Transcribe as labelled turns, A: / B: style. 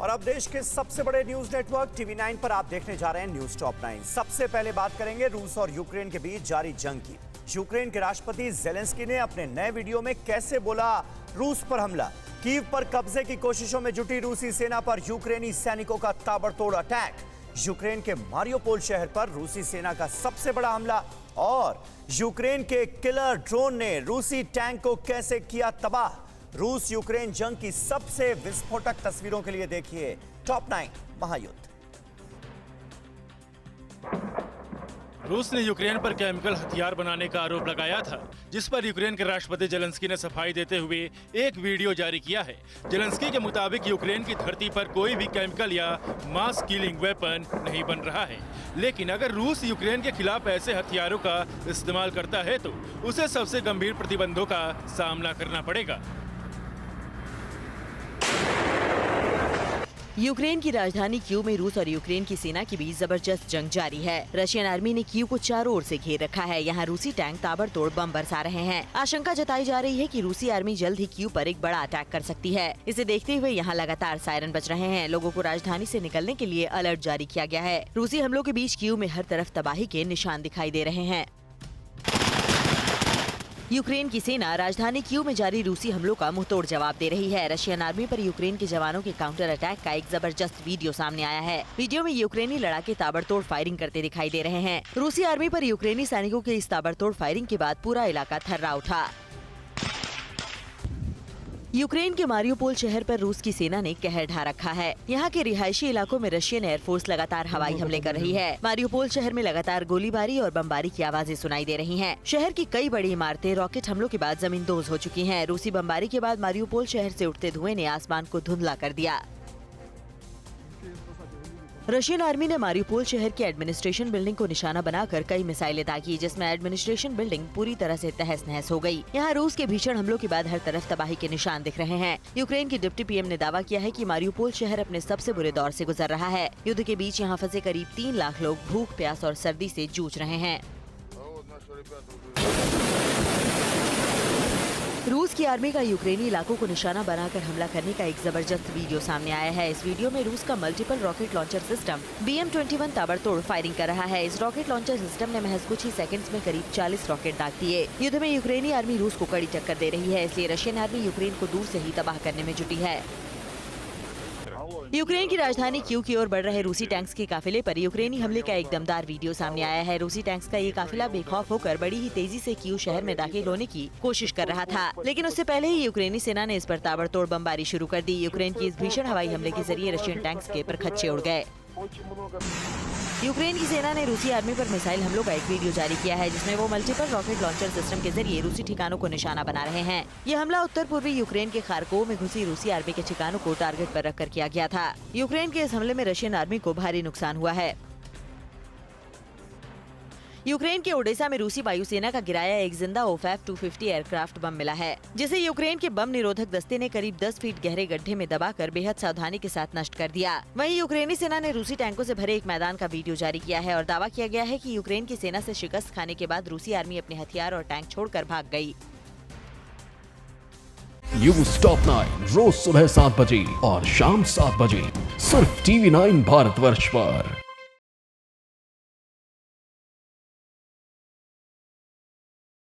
A: और अब देश के सबसे बड़े न्यूज नेटवर्क टीवी 9 पर आप देखने जा रहे हैं न्यूज टॉप 9। सबसे पहले बात करेंगे रूस और यूक्रेन के बीच जारी जंग की। यूक्रेन के राष्ट्रपति जेलेंस्की ने अपने नए वीडियो में कैसे बोला रूस पर हमला। कीव पर कब्जे की कोशिशों में जुटी रूसी सेना पर यूक्रेनी सैनिकों का ताबड़तोड़ अटैक। यूक्रेन के मारियोपोल शहर पर रूसी सेना का सबसे बड़ा हमला और यूक्रेन के किलर ड्रोन ने रूसी टैंक को कैसे किया तबाह। रूस यूक्रेन जंग की सबसे विस्फोटक तस्वीरों के लिए देखिए टॉप 9 महायुद्ध।
B: रूस ने यूक्रेन पर केमिकल हथियार बनाने का आरोप लगाया था, जिस पर यूक्रेन के राष्ट्रपति जेलेंस्की ने सफाई देते हुए एक वीडियो जारी किया है। जेलेंस्की के मुताबिक यूक्रेन की धरती पर कोई भी केमिकल या मास किलिंग वेपन नहीं बन रहा है, लेकिन अगर रूस यूक्रेन के खिलाफ ऐसे हथियारों का इस्तेमाल करता है तो उसे सबसे गंभीर प्रतिबंधों का सामना करना पड़ेगा।
C: यूक्रेन की राजधानी कीव में रूस और यूक्रेन की सेना के बीच जबरदस्त जंग जारी है। रशियन आर्मी ने कीव को चारों ओर से घेर रखा है। यहाँ रूसी टैंक ताबड़तोड़ बम बरसा रहे हैं। आशंका जताई जा रही है कि रूसी आर्मी जल्द ही कीव पर एक बड़ा अटैक कर सकती है। इसे देखते हुए यहाँ लगातार सायरन बज रहे हैं। लोगों को राजधानी से निकलने के लिए अलर्ट जारी किया गया है। रूसी हमलों के बीच कीव में हर तरफ तबाही के निशान दिखाई दे रहे हैं। यूक्रेन की सेना राजधानी कीव में जारी रूसी हमलों का मुंहतोड़ जवाब दे रही है। रशियन आर्मी पर यूक्रेन के जवानों के काउंटर अटैक का एक जबरदस्त वीडियो सामने आया है। वीडियो में यूक्रेनी लड़ाके ताबड़तोड़ फायरिंग करते दिखाई दे रहे हैं। रूसी आर्मी पर यूक्रेनी सैनिकों के इस ताबड़तोड़ फायरिंग के बाद पूरा इलाका थर्रा उठा। यूक्रेन के मारियोपोल शहर पर रूस की सेना ने कहर ढा रखा है। यहाँ के रिहायशी इलाकों में रशियन एयरफोर्स लगातार हवाई हमले कर रही है। मारियोपोल शहर में लगातार गोलीबारी और बमबारी की आवाजें सुनाई दे रही हैं। शहर की कई बड़ी इमारतें रॉकेट हमलों के बाद जमींदोज हो चुकी हैं। रूसी बमबारी के बाद मारियोपोल शहर से उठते धुएं ने आसमान को धुंधला कर दिया। रशियन आर्मी ने मारियोपोल शहर के एडमिनिस्ट्रेशन बिल्डिंग को निशाना बनाकर कई मिसाइलें दागी, जिसमें एडमिनिस्ट्रेशन बिल्डिंग पूरी तरह से तहस नहस हो गई। यहाँ रूस के भीषण हमलों के बाद हर तरफ तबाही के निशान दिख रहे हैं। यूक्रेन की डिप्टी पीएम ने दावा किया है कि मारियोपोल शहर अपने सबसे बुरे दौर से गुजर रहा है। युद्ध के बीच यहाँ फंसे करीब 3 लाख लोग भूख, प्यास और सर्दी से जूझ रहे हैं। रूस की आर्मी का यूक्रेनी इलाकों को निशाना बनाकर हमला करने का एक जबरदस्त वीडियो सामने आया है। इस वीडियो में रूस का multiple rocket launcher system BM-21 ताबड़तोड़ फायरिंग कर रहा है। इस रॉकेट लॉन्चर सिस्टम ने महज कुछ ही सेकंड्स में करीब 40 रॉकेट दाग दिए। युद्ध में यूक्रेनी आर्मी रूस को कड़ी टक्कर दे रही है, इसलिए रशियन आर्मी यूक्रेन को दूर से ही तबाह करने में जुटी है। यूक्रेन की राजधानी कीव की ओर बढ़ रहे रूसी टैंक्स के काफिले पर यूक्रेनी हमले का एक दमदार वीडियो सामने आया है। रूसी टैंक्स का ये काफिला बेखौफ होकर बड़ी ही तेजी से कीव शहर में दाखिल होने की कोशिश कर रहा था, लेकिन उससे पहले ही यूक्रेनी सेना ने इस पर ताबड़तोड़ बमबारी शुरू कर दी। यूक्रेन की इस भीषण हवाई हमले के जरिए रशियन टैंक्स के परखच्चे उड़ गए। यूक्रेन की सेना ने रूसी आर्मी पर मिसाइल हमलों का एक वीडियो जारी किया है, जिसमें वो मल्टीपल रॉकेट लॉन्चर सिस्टम के जरिए रूसी ठिकानों को निशाना बना रहे हैं। ये हमला उत्तर पूर्वी यूक्रेन के खार्कोव में घुसी रूसी आर्मी के ठिकानों को टारगेट पर रखकर किया गया था। यूक्रेन के इस हमले में रशियन आर्मी को भारी नुकसान हुआ है। यूक्रेन के ओडेसा में रूसी वायुसेना का गिराया एक जिंदा OFF-250 एयरक्राफ्ट बम मिला है, जिसे यूक्रेन के बम निरोधक दस्ते ने करीब 10 फीट गहरे गड्ढे में दबाकर बेहद सावधानी के साथ नष्ट कर दिया। वहीं यूक्रेनी सेना ने रूसी टैंकों से भरे एक मैदान का वीडियो जारी किया है और दावा किया गया है कि यूक्रेन की सेना से शिकस्त खाने के बाद रूसी आर्मी अपने हथियार और टैंक छोड़कर भाग गई।
D: न्यूज टॉप 9 रोज सुबह 7 बजे और शाम 7 बजे सिर्फ TV 9 भारतवर्ष पर।